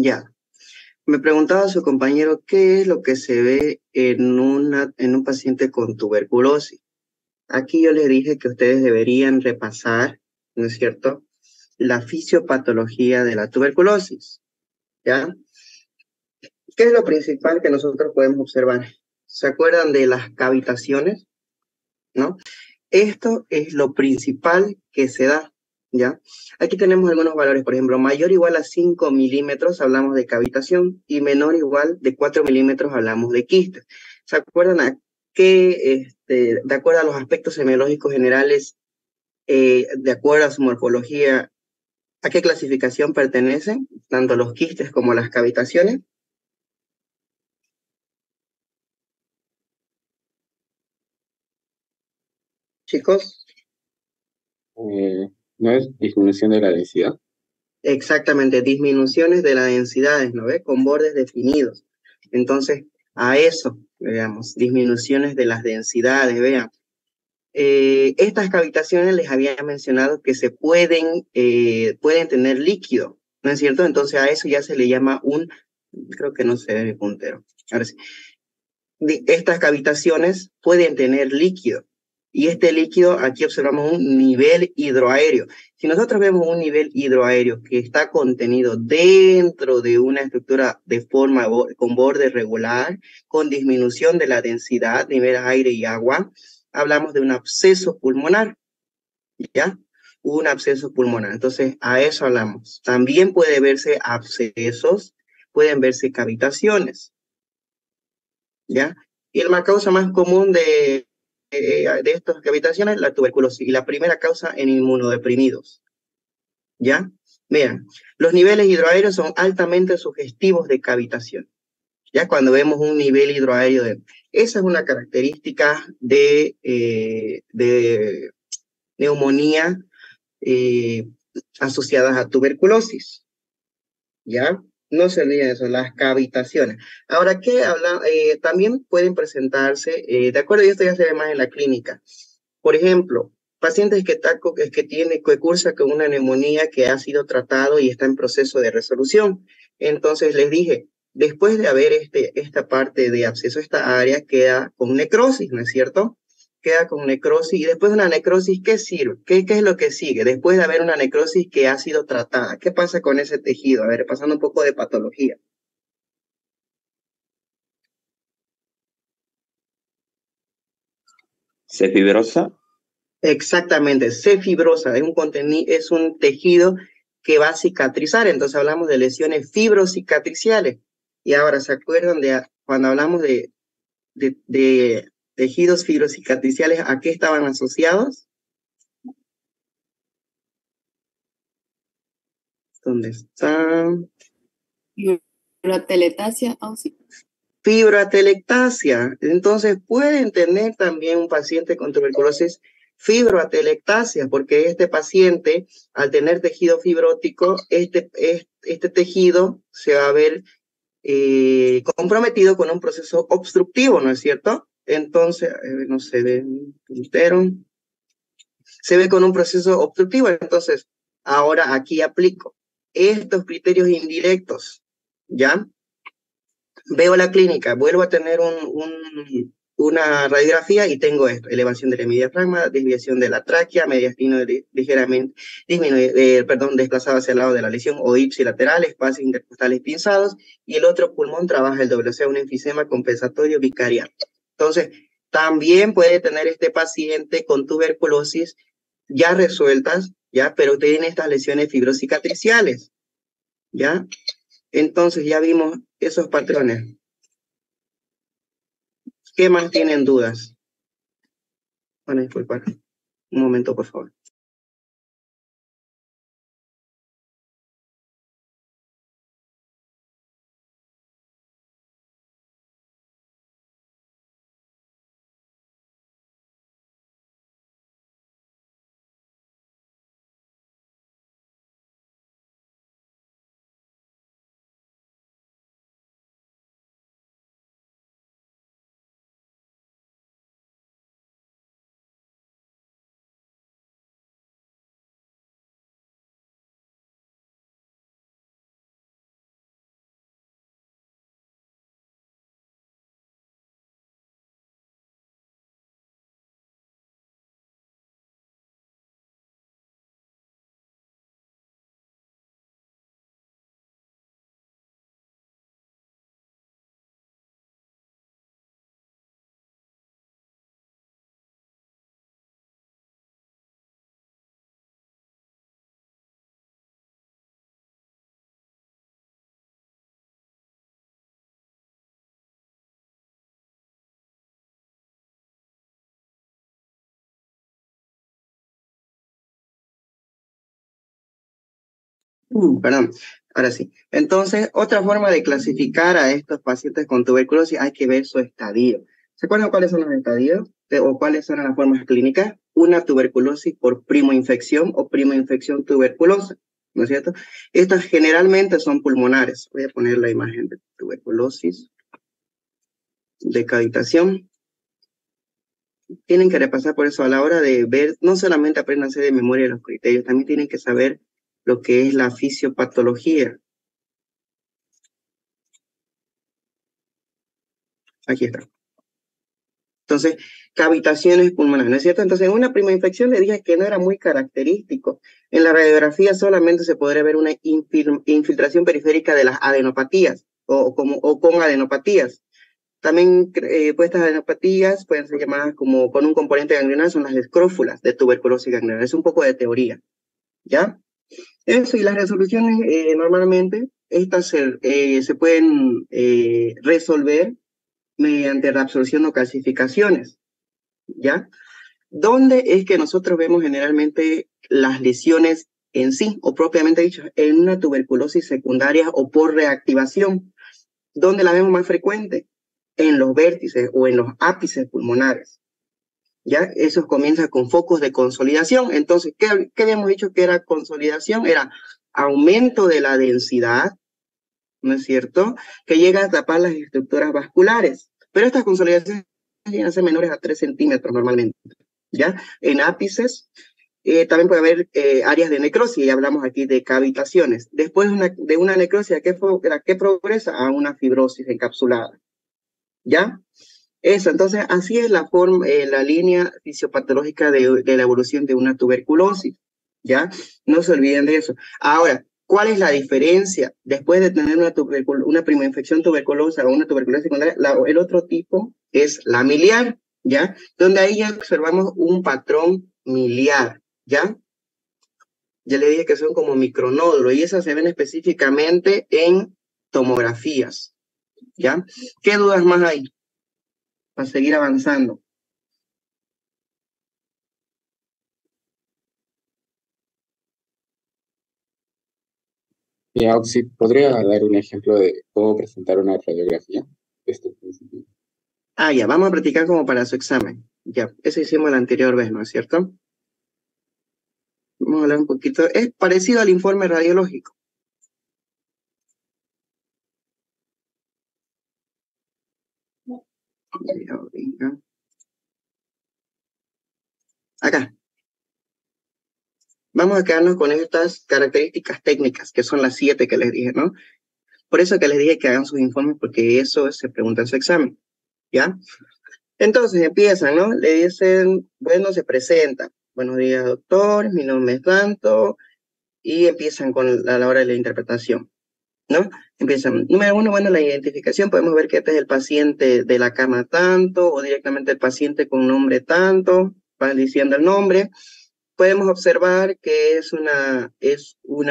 Ya. Me preguntaba su compañero qué es lo que se ve en un paciente con tuberculosis. Aquí yo le dije que ustedes deberían repasar, ¿no es cierto?, la fisiopatología de la tuberculosis, ¿ya? ¿Qué es lo principal que nosotros podemos observar? ¿Se acuerdan de las cavitaciones? ¿No? Esto es lo principal que se da, ¿ya? Aquí tenemos algunos valores, por ejemplo, mayor o igual a 5 milímetros hablamos de cavitación y menor o igual de 4 milímetros hablamos de quistes. ¿Se acuerdan a qué, de acuerdo a los aspectos semiológicos generales, de acuerdo a su morfología, a qué clasificación pertenecen, tanto los quistes como las cavitaciones? Chicos, ¿No es disminución de la densidad? exactamente, disminuciones de las densidades, ¿no ve? Con bordes definidos. Entonces, a eso, digamos, disminuciones de las densidades, vean. Estas cavitaciones les había mencionado que pueden tener líquido, ¿no es cierto? Entonces a eso ya se le llama creo que no se ve mi puntero. Ahora sí. Estas cavitaciones pueden tener líquido. Y este líquido, aquí observamos un nivel hidroaéreo. Si nosotros vemos un nivel hidroaéreo que está contenido dentro de una estructura de forma con borde regular, con disminución de la densidad, nivel aire y agua, hablamos de un absceso pulmonar, ¿ya? Un absceso pulmonar. Entonces, a eso hablamos. También puede verse abscesos, pueden verse cavitaciones, ¿ya? Y la causa más común de estas cavitaciones, la tuberculosis, y la primera causa en inmunodeprimidos, ¿ya? Vean, los niveles hidroaéreos son altamente sugestivos de cavitación, ¿ya? Cuando vemos un nivel hidroaéreo esa es una característica de neumonía eh, asociadas a tuberculosis, ¿ya? No se olviden eso, las cavitaciones. Ahora, ¿qué habla? También pueden presentarse, de acuerdo, y esto ya se ve más en la clínica. Por ejemplo, pacientes que cursa con una neumonía que ha sido tratado y está en proceso de resolución. Entonces les dije, después de haber esta parte de absceso, esta área queda con necrosis, ¿no es cierto? Queda con necrosis y después de una necrosis, ¿qué sirve? ¿Qué es lo que sigue? Después de haber una necrosis que ha sido tratada, ¿qué pasa con ese tejido? A ver, pasando un poco de patología. ¿Se fibrosa? Exactamente, se fibrosa, es un tejido que va a cicatrizar, entonces hablamos de lesiones fibrocicatriciales. Y ahora, ¿se acuerdan de cuando hablamos de tejidos fibrocicatriciales, a qué estaban asociados? ¿Dónde están? Fibroteletasia, oh, sí. Fibroatelectasia. Entonces pueden tener también un paciente con tuberculosis fibroatelectasia, porque este paciente, al tener tejido fibrótico, este tejido se va a ver comprometido con un proceso obstructivo, ¿no es cierto? Entonces, no se ve entero, se ve con un proceso obstructivo. Entonces, ahora aquí aplico estos criterios indirectos, ¿ya? Veo la clínica, vuelvo a tener una radiografía y tengo esto: elevación de la diafragma, desviación de la tráquea, mediastino ligeramente desplazado hacia el lado de la lesión o ipsilateral, espacios intercostales pinzados, y el otro pulmón trabaja el doble, o sea, un enfisema compensatorio bicarial. Entonces, también puede tener este paciente con tuberculosis ya resueltas, ya, pero tiene estas lesiones fibrocicatriciales, ¿ya? Entonces ya vimos esos patrones. ¿Qué más tienen dudas? Bueno, disculpar. Un momento, por favor. Perdón, ahora sí. Entonces, otra forma de clasificar a estos pacientes con tuberculosis, hay que ver su estadio. ¿Se acuerdan cuáles son los estadios? ¿O cuáles son las formas clínicas? Una tuberculosis por primoinfección o primoinfección tuberculosa, ¿no es cierto? Estas generalmente son pulmonares. Voy a poner la imagen de tuberculosis, de cavitación. Tienen que repasar por eso a la hora de ver, no solamente apréndanse de memoria los criterios, también tienen que saber lo que es la fisiopatología. Aquí está. Entonces, cavitaciones pulmonares, ¿no es cierto? Entonces, en una prima infección le dije que no era muy característico. En la radiografía solamente se podría ver una infiltración periférica de las adenopatías o con adenopatías. También pues estas adenopatías pueden ser llamadas como con un componente ganglionar, son las escrófulas de tuberculosis ganglionar. Es un poco de teoría, ¿ya? Eso y las resoluciones normalmente, estas se pueden resolver mediante reabsorción o calcificaciones, ¿ya? ¿Dónde es que nosotros vemos generalmente las lesiones en sí, o propiamente dicho, en una tuberculosis secundaria o por reactivación? ¿Dónde la vemos más frecuente? En los vértices o en los ápices pulmonares, ¿ya? Eso comienza con focos de consolidación. Entonces, ¿qué habíamos dicho que era consolidación? Era aumento de la densidad, ¿no es cierto? Que llega a tapar las estructuras vasculares. Pero estas consolidaciones llegan a ser menores a 3 centímetros normalmente, ¿ya? En ápices también puede haber áreas de necrosis, y hablamos aquí de cavitaciones. Después de una necrosis, ¿qué progresa? A una fibrosis encapsulada, ¿ya? Eso, entonces, así es la línea fisiopatológica de la evolución de una tuberculosis, ¿ya? No se olviden de eso. Ahora, ¿cuál es la diferencia? Después de tener una primoinfección tuberculosa o una tuberculosis secundaria, el otro tipo es la miliar, ¿ya? Donde ahí ya observamos un patrón miliar, ¿ya? Ya le dije que son como micronódulos y esas se ven específicamente en tomografías, ¿ya? ¿Qué dudas más hay para seguir avanzando? Ya, Oxy, ¿podría dar un ejemplo de cómo presentar una radiografía? Este principio. Ya, vamos a practicar como para su examen. Ya, eso hicimos la anterior vez, ¿no es cierto? Vamos a hablar un poquito. Es parecido al informe radiológico. Acá. Vamos a quedarnos con estas características técnicas, que son las 7 que les dije, ¿no? Por eso que les dije que hagan sus informes, porque eso se pregunta en su examen, ¿ya? Entonces empiezan, ¿no? Le dicen, bueno, se presenta. Buenos días, doctor, mi nombre es tanto, y empiezan a la hora de la interpretación, ¿no? Empiezan, número 1, bueno, la identificación, podemos ver que este es el paciente de la cama tanto, o directamente el paciente con nombre tanto, van diciendo el nombre. Podemos observar que es una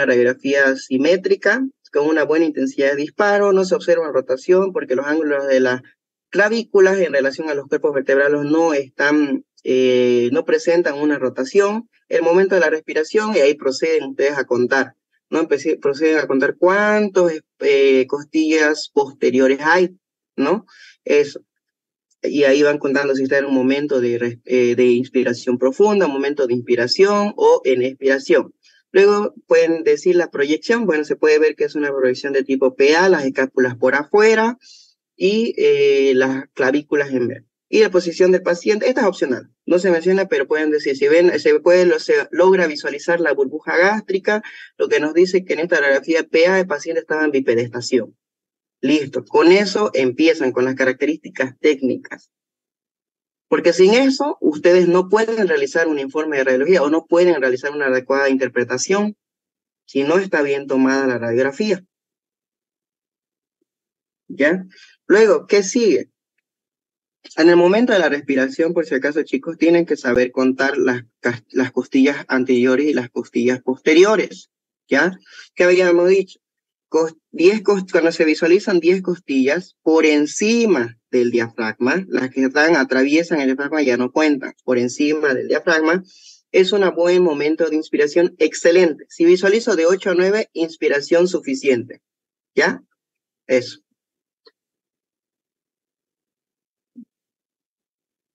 radiografía simétrica, con una buena intensidad de disparo, no se observa rotación porque los ángulos de las clavículas en relación a los cuerpos vertebrales no presentan una rotación. El momento de la respiración, y ahí proceden ustedes a contar, ¿no? Proceden a contar cuántas costillas posteriores hay, ¿no? Eso. Y ahí van contando si está en un momento de inspiración profunda, un momento de inspiración o en expiración. Luego pueden decir la proyección. Bueno, se puede ver que es una proyección de tipo PA, las escápulas por afuera y las clavículas en verde. Y la posición del paciente, esta es opcional, no se menciona, pero pueden decir, si ven, se logra visualizar la burbuja gástrica, lo que nos dice que en esta radiografía PA el paciente estaba en bipedestación. Listo, con eso empiezan con las características técnicas. Porque sin eso, ustedes no pueden realizar un informe de radiología o no pueden realizar una adecuada interpretación si no está bien tomada la radiografía. ¿Ya? Luego, ¿qué sigue? En el momento de la respiración, por si acaso, chicos, tienen que saber contar las costillas anteriores y las costillas posteriores. ¿Ya? ¿Qué habíamos dicho? Cuando se visualizan 10 costillas por encima del diafragma, las que atraviesan el diafragma ya no cuentan, por encima del diafragma, es un buen momento de inspiración excelente. Si visualizo de 8 a 9, inspiración suficiente. ¿Ya? Eso.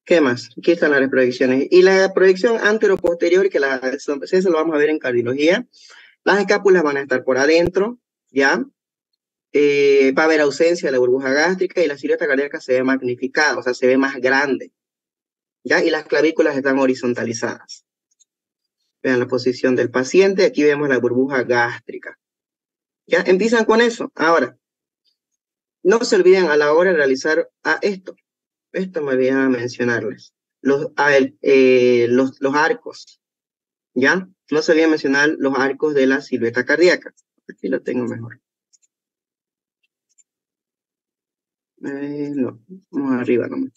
¿Qué más? Aquí están las proyecciones. Y la proyección antero-posterior, que eso lo vamos a ver en cardiología. Las escápulas van a estar por adentro, ¿ya? Va a haber ausencia de la burbuja gástrica y la silueta cardíaca se ve magnificada, o sea, se ve más grande, ¿ya? Y las clavículas están horizontalizadas. Vean la posición del paciente, aquí vemos la burbuja gástrica. ¿Ya? Empiezan con eso. Ahora, no se olviden a la hora de realizar esto me olvidaba mencionarles, los arcos, ¿ya? No se olviden mencionar los arcos de la silueta cardíaca. Aquí lo tengo mejor. No, vamos arriba nomás.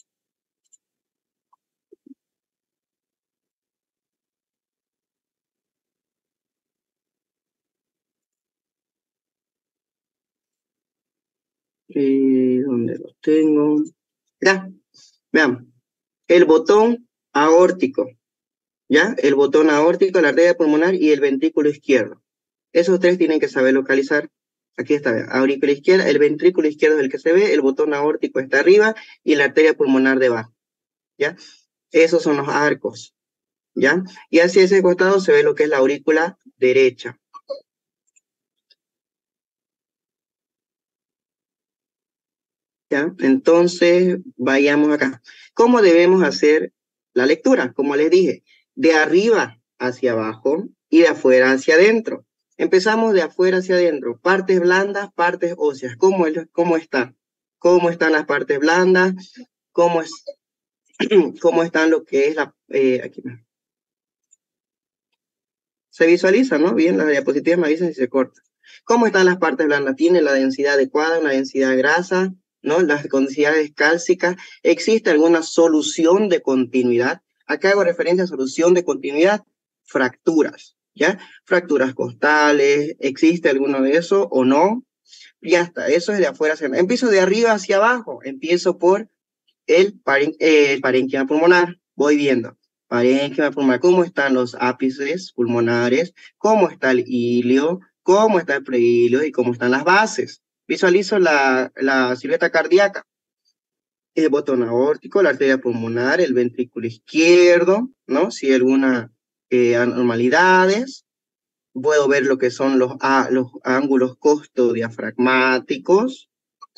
¿Dónde lo tengo? Ya, veamos. El botón aórtico, ¿ya? El botón aórtico, la arteria pulmonar y el ventrículo izquierdo. Esos tres tienen que saber localizar. Aquí está, vean, aurícula izquierda, el ventrículo izquierdo es el que se ve, el botón aórtico está arriba y la arteria pulmonar debajo, ¿ya? Esos son los arcos, ¿ya? Y hacia ese costado se ve lo que es la aurícula derecha. ¿Ya? Entonces, vayamos acá. ¿Cómo debemos hacer la lectura? Como les dije, de arriba hacia abajo y de afuera hacia adentro. Empezamos de afuera hacia adentro. Partes blandas, partes óseas. ¿Cómo están? ¿Cómo están las partes blandas? ¿Cómo cómo están lo que es aquí? Se visualiza, ¿no? Bien, las diapositivas me avisan si se corta. ¿Cómo están las partes blandas? ¿Tiene la densidad adecuada, una densidad grasa? ¿No? Las densidades cálcicas. ¿Existe alguna solución de continuidad? Acá hago referencia a solución de continuidad. Fracturas, ¿ya? Fracturas costales. ¿Existe alguno de eso o no? Ya está, eso es de afuera hacia adentro. Empiezo de arriba hacia abajo. Empiezo por el parénquima pulmonar. Voy viendo. Parénquima pulmonar, cómo están los ápices pulmonares, cómo está el ilio, cómo está el preilio y cómo están las bases. Visualizo la silueta cardíaca, el botón aórtico, la arteria pulmonar, el ventrículo izquierdo, ¿no? Si hay alguna anormalidades. Puedo ver lo que son los ángulos costodiafragmáticos,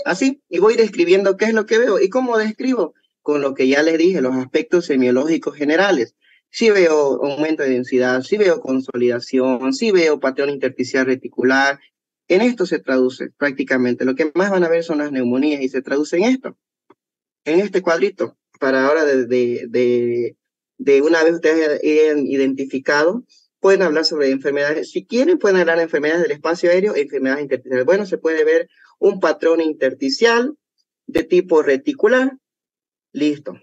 así, y voy describiendo qué es lo que veo. ¿Y cómo describo? Con lo que ya les dije, los aspectos semiológicos generales. Si veo aumento de densidad, si veo consolidación, si veo patrón intersticial reticular. En esto se traduce prácticamente. Lo que más van a ver son las neumonías y se traduce en esto, en este cuadrito. Para ahora de una vez ustedes hayan identificado, pueden hablar sobre enfermedades. Si quieren, pueden hablar de enfermedades del espacio aéreo e enfermedades intersticiales. Bueno, se puede ver un patrón intersticial de tipo reticular. Listo.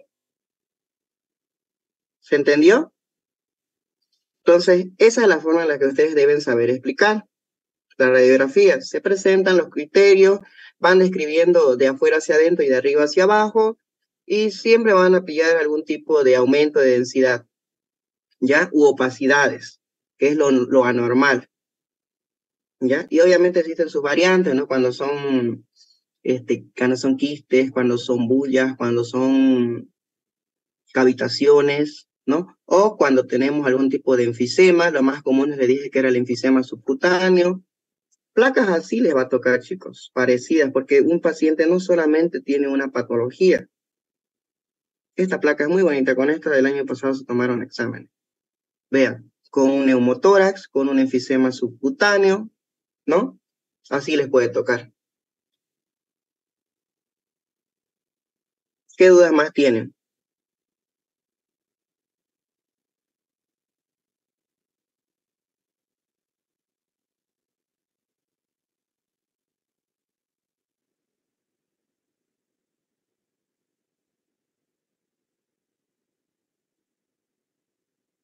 ¿Se entendió? Entonces, esa es la forma en la que ustedes deben saber explicar. La radiografía, se presentan los criterios, van describiendo de afuera hacia adentro y de arriba hacia abajo, y siempre van a pillar algún tipo de aumento de densidad, ¿ya? U opacidades, que es lo anormal, ¿ya? Y obviamente existen sus variantes, ¿no? Cuando son quistes, cuando son bullas, cuando son cavitaciones, ¿no? O cuando tenemos algún tipo de enfisema, lo más común les dije que era el enfisema subcutáneo. Placas así les va a tocar, chicos, parecidas, porque un paciente no solamente tiene una patología. Esta placa es muy bonita, con esta del año pasado se tomaron exámenes. Vean, con un neumotórax, con un enfisema subcutáneo, ¿no? Así les puede tocar. ¿Qué dudas más tienen?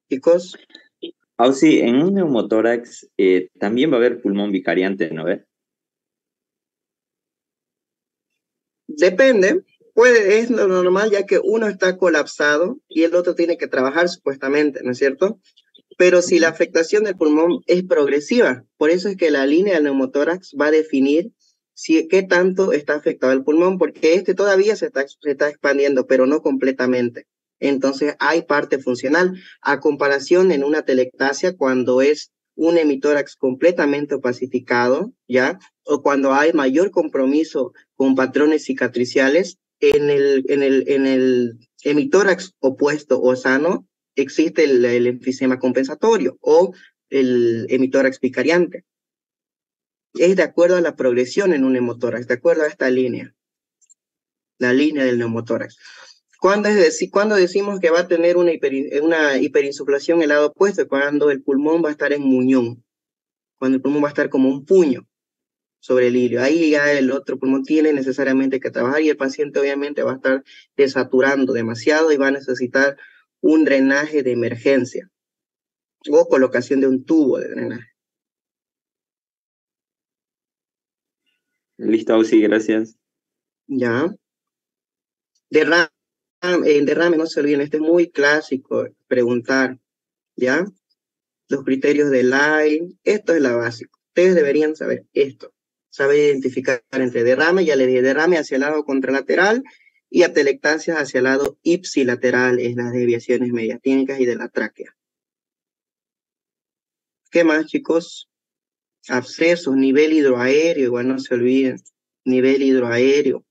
Chicos, Sí, en un neumotórax también va a haber pulmón bicariante, ¿no ve? depende, es lo normal ya que uno está colapsado y el otro tiene que trabajar supuestamente, ¿no es cierto? Pero si la afectación del pulmón es progresiva, por eso es que la línea del neumotórax va a definir qué tanto está afectado el pulmón, porque este todavía se está expandiendo, pero no completamente. Entonces hay parte funcional, a comparación en una telectasia cuando es un hemitórax completamente opacificado, ¿ya? O cuando hay mayor compromiso con patrones cicatriciales, en el hemitórax opuesto o sano, existe el enfisema compensatorio o el hemitórax vicariante. Es de acuerdo a la progresión en un neumotórax, de acuerdo a esta línea, la línea del neumotórax. ¿Cuándo decimos que va a tener una hiperinsuflación en el lado opuesto? Cuando el pulmón va a estar en muñón, cuando el pulmón va a estar como un puño sobre el hilio. Ahí ya el otro pulmón tiene necesariamente que trabajar y el paciente obviamente va a estar desaturando demasiado y va a necesitar un drenaje de emergencia o colocación de un tubo de drenaje. Listo, sí, gracias. Ya. Derrame, no se olviden, este es muy clásico, preguntar, ¿ya? Los criterios de Lyme, esto es la básica. Ustedes deberían saber esto, saber identificar entre derrame, ya le dije, derrame hacia el lado contralateral y atelectasia hacia el lado ipsilateral, es las desviaciones mediastínicas y de la tráquea. ¿Qué más, chicos? Abscesos, nivel hidroaéreo, igual no se olviden, nivel hidroaéreo.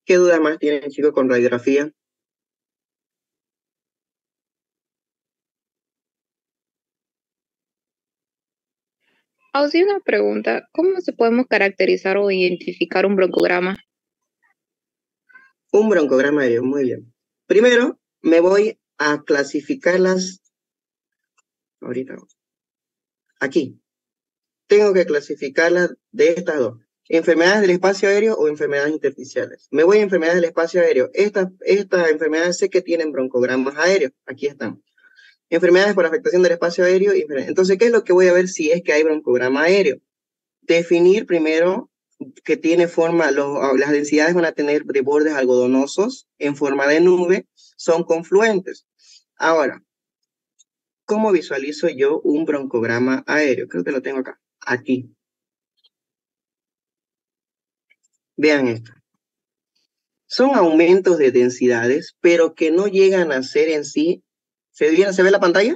¿Qué duda más tienen, chicos, con radiografía? Sí, una pregunta. ¿Cómo se podemos caracterizar o identificar un broncograma? Un broncograma aéreo, muy bien. Primero, me voy a clasificarlas. Ahorita. Aquí. Tengo que clasificarlas de estas dos. Enfermedades del espacio aéreo o enfermedades intersticiales. Me voy a enfermedades del espacio aéreo. Estas enfermedades sé que tienen broncogramas aéreos. Aquí están. Enfermedades por afectación del espacio aéreo. Entonces, ¿qué es lo que voy a ver si es que hay broncograma aéreo? Definir primero que tiene forma, las densidades van a tener de bordes algodonosos en forma de nube, son confluentes. Ahora, ¿cómo visualizo yo un broncograma aéreo? Creo que lo tengo acá, aquí. Vean esto. Son aumentos de densidades, pero que no llegan a ser en sí. ¿Se ve la pantalla?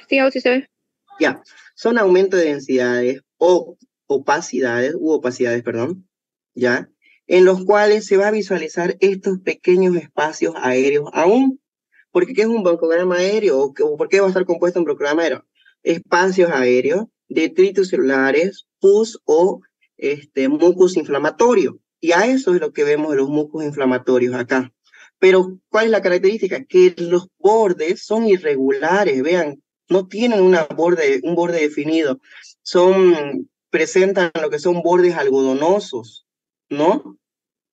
Sí, sí se ve. Ya, son aumentos de densidades o opacidades, perdón, ya, en los cuales se va a visualizar estos pequeños espacios aéreos aún. Porque ¿qué es un broncograma aéreo? ¿O por qué va a estar compuesto un broncograma aéreo? Espacios aéreos, detritus celulares, pus o mucus inflamatorio. Y a eso es lo que vemos en los mucus inflamatorios acá. Pero, ¿cuál es la característica? Que los bordes son irregulares, vean, no tienen un borde definido. Presentan lo que son bordes algodonosos, ¿no?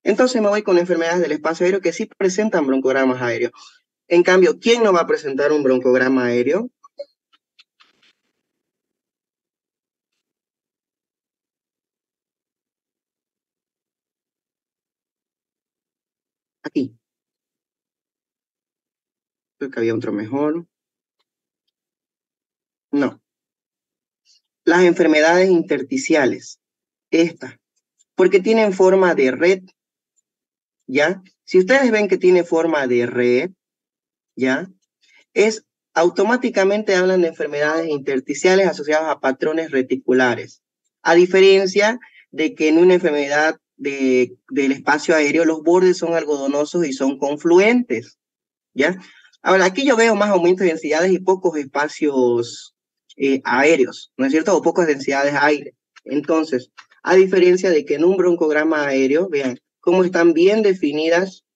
Entonces me voy con enfermedades del espacio aéreo que sí presentan broncogramas aéreos. En cambio, ¿quién no va a presentar un broncograma aéreo? Aquí. Creo que había otro mejor. No. Las enfermedades intersticiales. Estas. Porque tienen forma de red. ¿Ya? Si ustedes ven que tiene forma de red, ¿ya? Automáticamente hablan de enfermedades intersticiales asociadas a patrones reticulares. A diferencia de que en una enfermedad del espacio aéreo los bordes son algodonosos y son confluentes, ¿ya? Ahora, aquí yo veo más aumentos de densidades y pocos espacios aéreos, ¿no es cierto? O pocas densidades de aire. Entonces, a diferencia de que en un broncograma aéreo, vean cómo están bien definidas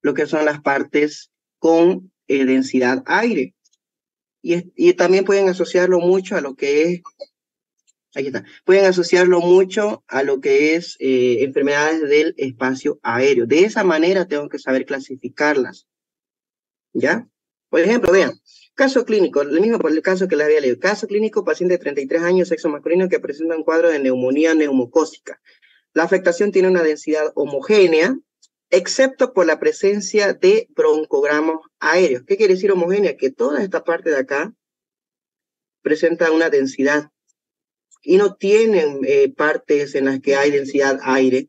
lo que son las partes con densidad aire. Y también pueden asociarlo mucho a lo que es, ahí está, pueden asociarlo mucho a lo que es enfermedades del espacio aéreo. De esa manera tengo que saber clasificarlas, ¿ya? Por ejemplo, vean, caso clínico, el mismo por el caso que les había leído. Caso clínico, paciente de 33 años, sexo masculino, que presenta un cuadro de neumonía neumocócica. La afectación tiene una densidad homogénea, excepto por la presencia de broncogramos aéreos. ¿Qué quiere decir homogénea? Que toda esta parte de acá presenta una densidad y no tienen partes en las que hay densidad aire,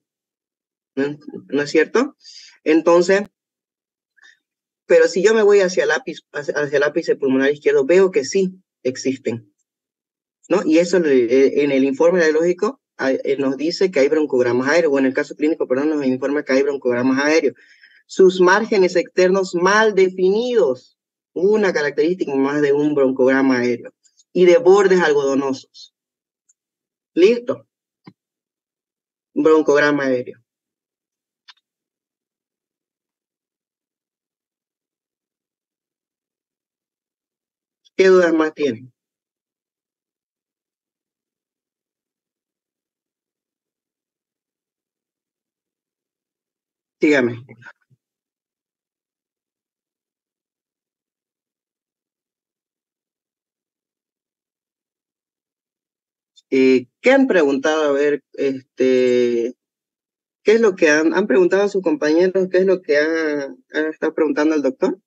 ¿no? ¿No es cierto? Entonces, pero si yo me voy hacia el ápice pulmonar izquierdo, veo que sí existen, ¿no? Y eso en el informe radiológico nos dice que hay broncogramas aéreos, o en el caso clínico, perdón, nos informa que hay broncogramas aéreos. Sus márgenes externos mal definidos, una característica más de un broncograma aéreo, y de bordes algodonosos. ¿Listo? Broncograma aéreo. ¿Qué dudas más tienen? Dígame. ¿Qué han preguntado? A ver, ¿qué es lo que han preguntado a sus compañeros? ¿Qué es lo que han estado preguntando al doctor?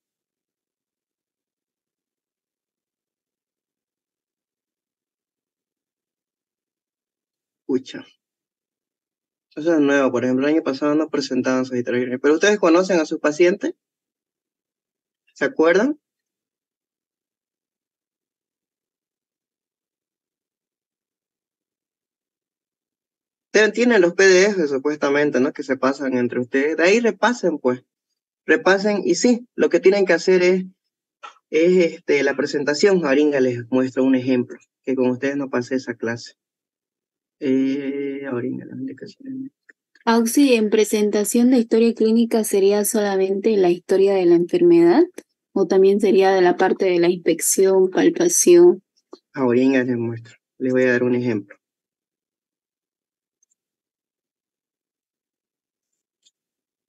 Escucha. Eso es nuevo. Por ejemplo, el año pasado no presentaban sus historias. ¿Pero ustedes conocen a sus pacientes? ¿Se acuerdan? Tienen los PDF supuestamente, ¿no? Que se pasan entre ustedes. De ahí repasen, pues. Repasen y sí, lo que tienen que hacer es la presentación. Ahorita les muestro un ejemplo, que con ustedes no pasé esa clase. Ahorita las indicaciones. Auxi, en presentación de historia clínica, ¿sería solamente la historia de la enfermedad? ¿O también sería de la parte de la inspección, palpación? Ahorita les muestro. Les voy a dar un ejemplo.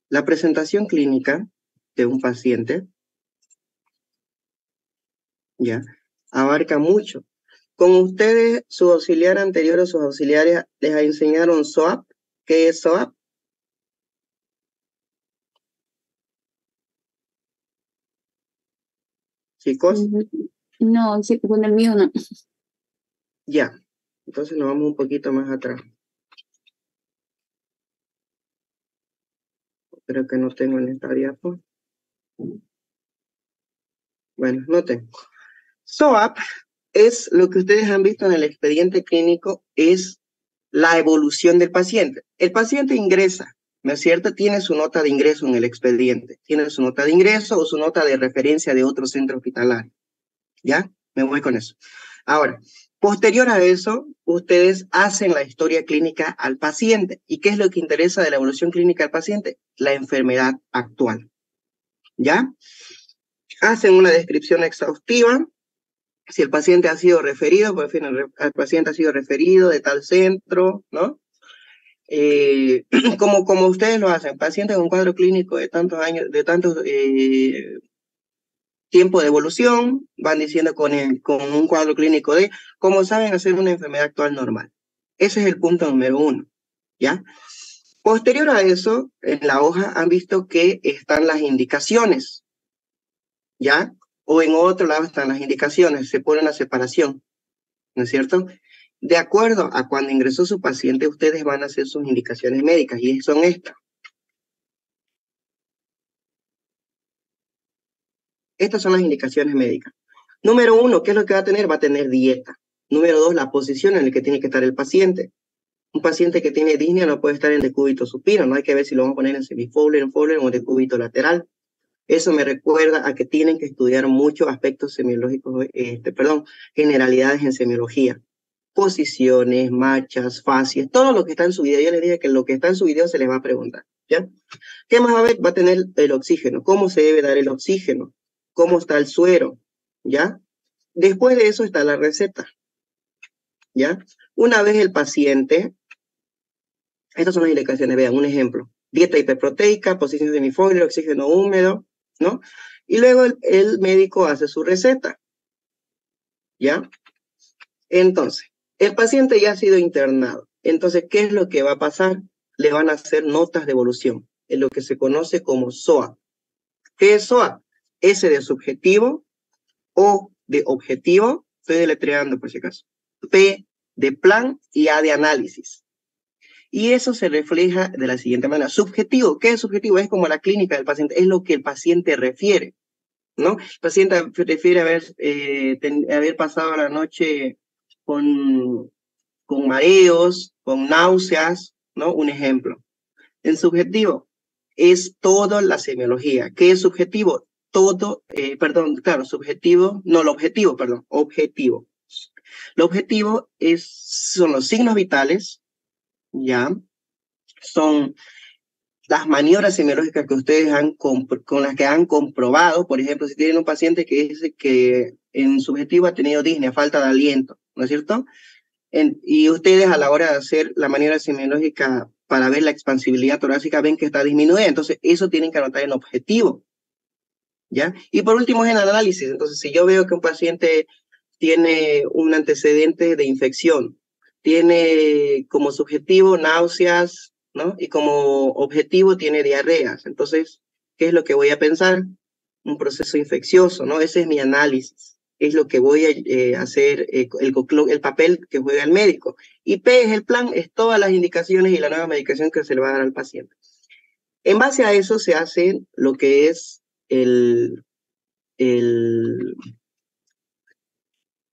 La presentación clínica de un paciente, ya, abarca mucho. Con ustedes, su auxiliar anterior o sus auxiliares les enseñaron SOAP. ¿Qué es SOAP? ¿Chicos? No, sí, con el mío no. Ya. Entonces nos vamos un poquito más atrás. Creo que no tengo en esta diapo. Bueno, no tengo. SOAP es lo que ustedes han visto en el expediente clínico, es la evolución del paciente. El paciente ingresa, ¿no es cierto? Tiene su nota de ingreso en el expediente. Tiene su nota de ingreso o su nota de referencia de otro centro hospitalario. ¿Ya? Me voy con eso. Ahora, posterior a eso, ustedes hacen la historia clínica al paciente. ¿Y qué es lo que interesa de la evolución clínica al paciente? La enfermedad actual. ¿Ya? Hacen una descripción exhaustiva. Si el paciente ha sido referido, por fin, el paciente ha sido referido de tal centro, ¿no? Como ustedes lo hacen, paciente con cuadro clínico de tantos años, de tantos tiempo de evolución, van diciendo con un cuadro clínico de cómo saben hacer una enfermedad actual normal. Ese es el punto número 1, ¿ya? Posterior a eso, en la hoja han visto que están las indicaciones, ¿ya? O en otro lado están las indicaciones, se pone una separación, ¿no es cierto? De acuerdo a cuando ingresó su paciente, ustedes van a hacer sus indicaciones médicas y son estas. Estas son las indicaciones médicas. Número 1, ¿qué es lo que va a tener? Va a tener dieta. Número 2, la posición en la que tiene que estar el paciente. Un paciente que tiene disnea no puede estar en decúbito supino, no hay que ver si lo vamos a poner en semifowler, en Fowler o en decúbito lateral. Eso me recuerda a que tienen que estudiar muchos aspectos semiológicos, generalidades en semiología. Posiciones, marchas, facies, todo lo que está en su video. Yo les dije que lo que está en su video se les va a preguntar, ¿ya? ¿Qué más va a ver? Va a tener el oxígeno. ¿Cómo se debe dar el oxígeno? ¿Cómo está el suero? ¿Ya? Después de eso está la receta, ¿ya? Una vez el paciente, estas son las indicaciones, vean, un ejemplo. Dieta hiperproteica, posición semifoliar, oxígeno húmedo, ¿no? Y luego el médico hace su receta, ¿ya? Entonces, el paciente ya ha sido internado. Entonces, ¿qué es lo que va a pasar? le van a hacer notas de evolución, en lo que se conoce como SOA. ¿Qué es SOA? S de subjetivo, O de objetivo, estoy deletreando por si acaso, P de plan y A de análisis. Y eso se refleja de la siguiente manera. Subjetivo, ¿qué es subjetivo? Es como la clínica del paciente, es lo que el paciente refiere, ¿no? El paciente refiere haber pasado la noche con mareos, con náuseas, ¿no? Un ejemplo. En subjetivo, es toda la semiología. ¿Qué es subjetivo? Subjetivo, no, lo objetivo, perdón, objetivo. Lo objetivo son los signos vitales, ¿ya? Son las maniobras semiológicas que ustedes con las que han comprobado. Por ejemplo, si tienen un paciente que dice que en subjetivo ha tenido disnea, falta de aliento, ¿no es cierto? Y ustedes a la hora de hacer la maniobra semiológica para ver la expansibilidad torácica ven que está disminuida, entonces eso tienen que anotar en objetivo, ¿ya? Y por último es en análisis. Entonces, si yo veo que un paciente tiene un antecedente de infección, tiene como subjetivo náuseas, ¿no? Y como objetivo tiene diarreas. Entonces, ¿qué es lo que voy a pensar? Un proceso infeccioso, ¿no? Ese es mi análisis. Es lo que voy a hacer, el papel que juega el médico. Y P es el plan, es todas las indicaciones y la nueva medicación que se le va a dar al paciente. En base a eso se hace lo que es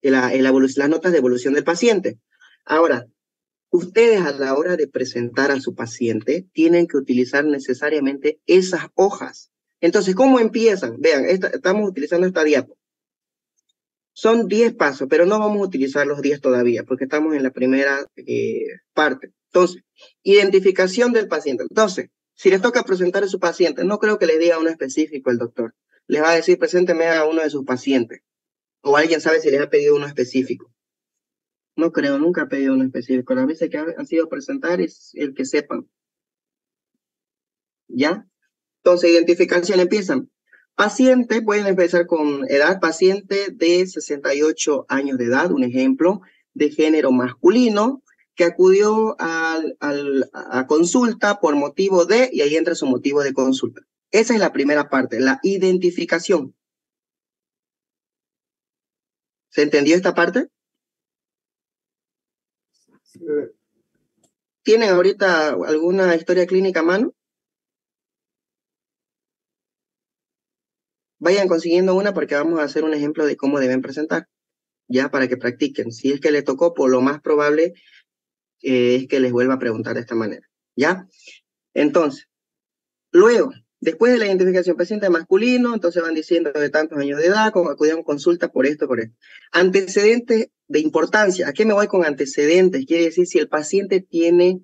las notas de evolución del paciente. Ahora, ustedes a la hora de presentar a su paciente tienen que utilizar necesariamente esas hojas. Entonces, ¿cómo empiezan? Vean, estamos utilizando esta diapo. Son 10 pasos, pero no vamos a utilizar los 10 todavía, porque estamos en la primera parte. Entonces, identificación del paciente. Entonces, si les toca presentar a su paciente, no creo que les diga uno específico el doctor. Les va a decir, presénteme a uno de sus pacientes. O alguien sabe si les ha pedido uno específico. No creo, nunca he pedido uno específico. Las veces que han sido presentar es el que sepan. ¿Ya? Entonces, identificación empiezan. Paciente, pueden empezar con edad, paciente de 68 años de edad, un ejemplo, de género masculino, que acudió a consulta por motivo de, y ahí entra su motivo de consulta. Esa es la primera parte, la identificación. ¿Se entendió esta parte? ¿Tienen ahorita alguna historia clínica a mano? Vayan consiguiendo una porque vamos a hacer un ejemplo de cómo deben presentar, ya para que practiquen. Si es que le tocó, por lo más probable es que les vuelva a preguntar de esta manera, ¿ya? Entonces, luego, después de la identificación paciente masculino, entonces van diciendo de tantos años de edad, como acudieron a consulta por esto, por esto. Antecedentes de importancia. ¿A qué me voy con antecedentes? Quiere decir si el paciente tiene,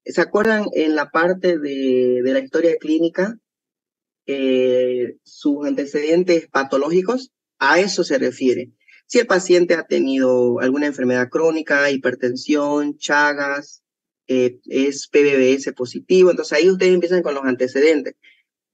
¿se acuerdan en la parte de la historia clínica? Sus antecedentes patológicos, a eso se refiere. Si el paciente ha tenido alguna enfermedad crónica, hipertensión, Chagas, es PBBS positivo, entonces ahí ustedes empiezan con los antecedentes.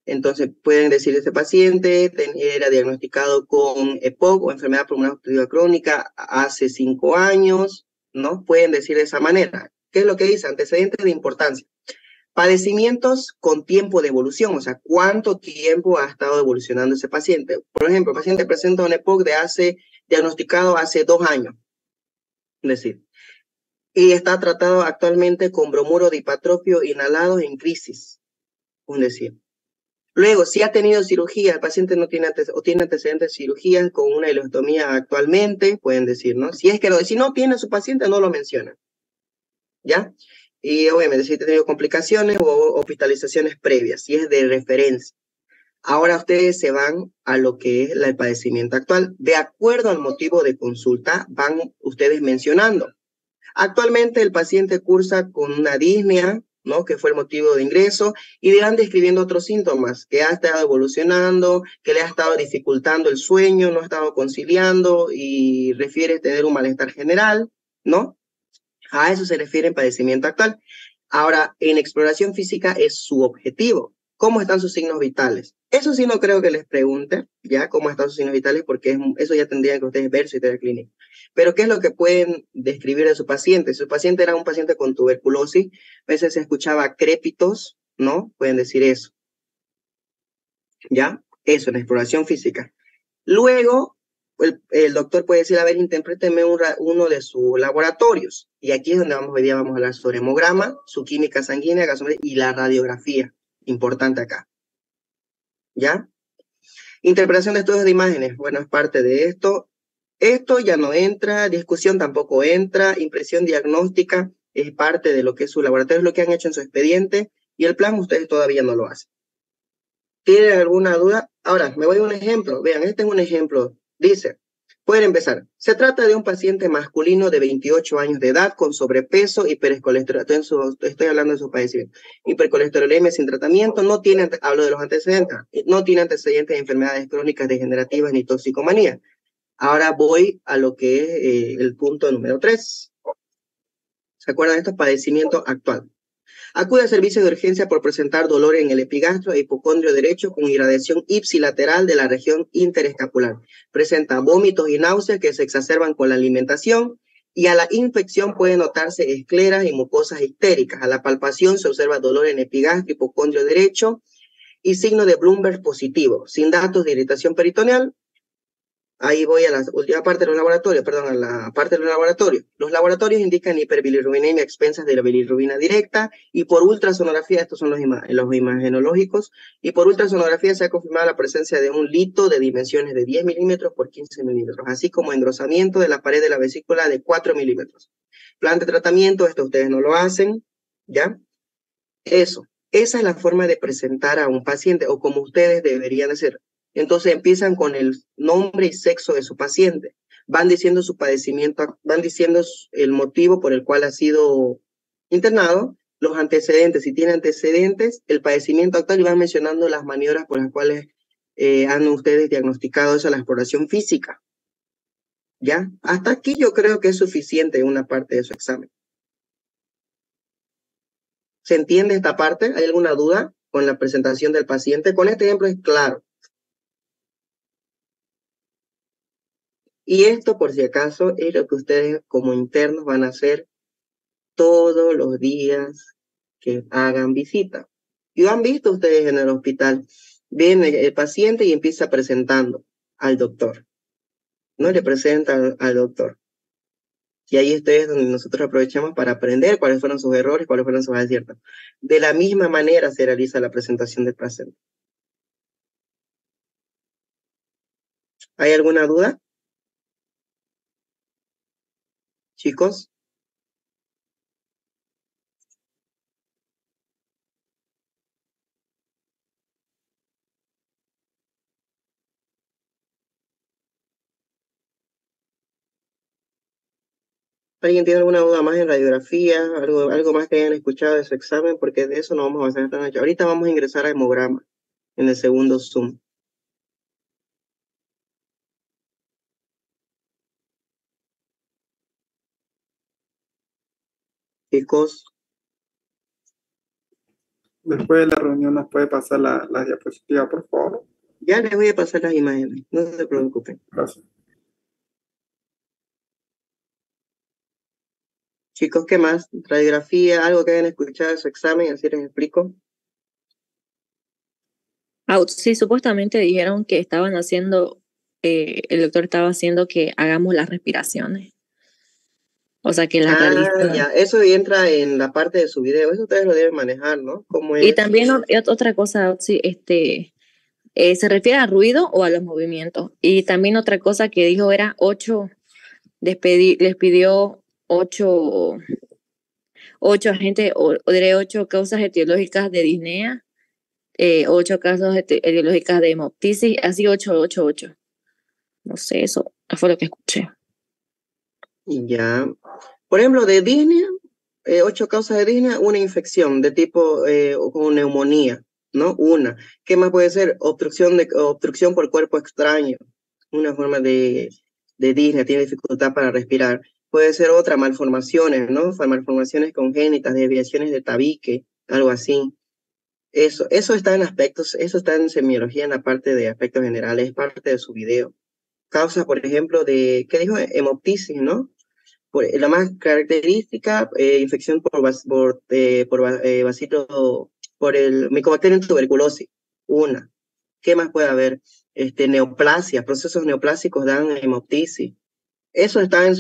Entonces pueden decir, este paciente era diagnosticado con EPOC o enfermedad pulmonar obstructiva crónica hace 5 años, ¿no? Pueden decir de esa manera. ¿Qué es lo que dice? Antecedentes de importancia. Padecimientos con tiempo de evolución, o sea, ¿cuánto tiempo ha estado evolucionando ese paciente? Por ejemplo, el paciente presenta un EPOC diagnosticado hace 2 años, es decir, y está tratado actualmente con bromuro dipatropio inhalado en crisis, es decir. Luego, si ha tenido cirugía, el paciente no tiene antecedentes de cirugía con una ileostomía actualmente, pueden decir, ¿no? Si no tiene su paciente, no lo menciona, ¿ya? Y obviamente si ha tenido complicaciones o hospitalizaciones previas, si es de referencia. Ahora ustedes se van a lo que es el padecimiento actual. De acuerdo al motivo de consulta, van ustedes mencionando. Actualmente el paciente cursa con una disnea, ¿no? Que fue el motivo de ingreso, y van describiendo otros síntomas, que ha estado evolucionando, que le ha estado dificultando el sueño, no ha estado conciliando y refiere tener un malestar general, ¿no? A eso se refiere en padecimiento actual. Ahora, en exploración física es su objetivo. ¿Cómo están sus signos vitales? Eso sí no creo que les pregunte, ya, cómo están sus signos vitales, porque eso ya tendrían que ustedes ver su historia clínica. Pero ¿qué es lo que pueden describir de su paciente? Si su paciente era un paciente con tuberculosis, a veces se escuchaba crépitos, ¿no? Pueden decir eso. ¿Ya? Eso, en la exploración física. Luego, el doctor puede decir, a ver, interpréteme uno de sus laboratorios. Y aquí es donde hoy día vamos a hablar sobre hemograma, su química sanguínea, gasometría y la radiografía. Importante acá. ¿Ya? Interpretación de estudios de imágenes. Bueno, es parte de esto. Esto ya no entra, discusión tampoco entra, impresión diagnóstica es parte de lo que es su laboratorio, es lo que han hecho en su expediente, y el plan ustedes todavía no lo hacen. ¿Tienen alguna duda? Ahora, me voy a un ejemplo. Vean, este es un ejemplo. Dice, pueden empezar. Se trata de un paciente masculino de 28 años de edad con sobrepeso, hipercolesterolemia, estoy hablando de su padecimiento, hipercolesterolemia sin tratamiento, no tiene, hablo de los antecedentes, no tiene antecedentes de enfermedades crónicas degenerativas ni toxicomanía. Ahora voy a lo que es el punto número 3. ¿Se acuerdan de estos padecimientos actuales? Acude al servicio de urgencia por presentar dolor en el epigastro e hipocondrio derecho con irradiación ipsilateral de la región interescapular. Presenta vómitos y náuseas que se exacerban con la alimentación y a la infección puede notarse escleras y mucosas histéricas. A la palpación se observa dolor en epigastro, hipocondrio derecho y signo de Bloomberg positivo, sin datos de irritación peritoneal. Ahí voy a la última parte de los laboratorios, perdón, a la parte de los laboratorios. Los laboratorios indican hiperbilirrubinemia a expensas de la bilirrubina directa y por ultrasonografía, estos son los imagenológicos, y por ultrasonografía se ha confirmado la presencia de un lito de dimensiones de 10 milímetros por 15 milímetros, así como engrosamiento de la pared de la vesícula de 4 milímetros. Plan de tratamiento, esto ustedes no lo hacen, ¿ya? Eso, esa es la forma de presentar a un paciente o como ustedes deberían hacer. Entonces empiezan con el nombre y sexo de su paciente. Van diciendo su padecimiento, van diciendo el motivo por el cual ha sido internado, los antecedentes, si tiene antecedentes, el padecimiento actual y van mencionando las maniobras por las cuales han ustedes diagnosticado eso, la exploración física. ¿Ya? Hasta aquí yo creo que es suficiente una parte de su examen. ¿Se entiende esta parte? ¿Hay alguna duda con la presentación del paciente? Con este ejemplo es claro. Y esto, por si acaso, es lo que ustedes como internos van a hacer todos los días que hagan visita. Y lo han visto ustedes en el hospital. Viene el paciente y empieza presentando al doctor. No le presenta al doctor. Y ahí es donde nosotros aprovechamos para aprender cuáles fueron sus errores, cuáles fueron sus aciertos. De la misma manera se realiza la presentación del paciente. ¿Hay alguna duda? Chicos. ¿Alguien tiene alguna duda más en radiografía? ¿Algo más que hayan escuchado de su examen? Porque de eso no vamos a hacer esta noche. Ahorita vamos a ingresar a hemograma en el segundo Zoom. Chicos. Después de la reunión nos puede pasar la diapositiva, por favor. Ya les voy a pasar las imágenes, no se preocupen. Gracias. Chicos, ¿qué más? Radiografía, algo que hayan escuchado de su examen, así les explico. Sí, supuestamente dijeron que estaban haciendo, el doctor estaba haciendo que hagamos las respiraciones. O sea, que las realizan. Ya, eso entra en la parte de su video, eso ustedes lo deben manejar, ¿no? ¿Cómo Y es? también otra cosa, sí, se refiere al ruido o a los movimientos. Y también otra cosa que dijo era 8, les pidió 8 agentes, o diré 8 causas etiológicas de disnea, 8 causas etiológicas de hemoptisis, así 8. No sé, eso fue lo que escuché. Ya. Por ejemplo, de disnea, 8 causas de disnea, una infección de tipo con neumonía, ¿no? Una. ¿Qué más puede ser? Obstrucción por cuerpo extraño, una forma de disnea, tiene dificultad para respirar. Puede ser otra, malformaciones, ¿no? Malformaciones congénitas, desviaciones de tabique, algo así. Eso está en aspectos, eso está en semiología en la parte de aspectos generales, es parte de su video. Causa, por ejemplo, ¿qué dijo? Hemoptisis, ¿no? La más característica, infección por el Mycobacterium tuberculosis, una. ¿Qué más puede haber? Neoplasia, procesos neoplásicos dan hemoptisis. Eso está en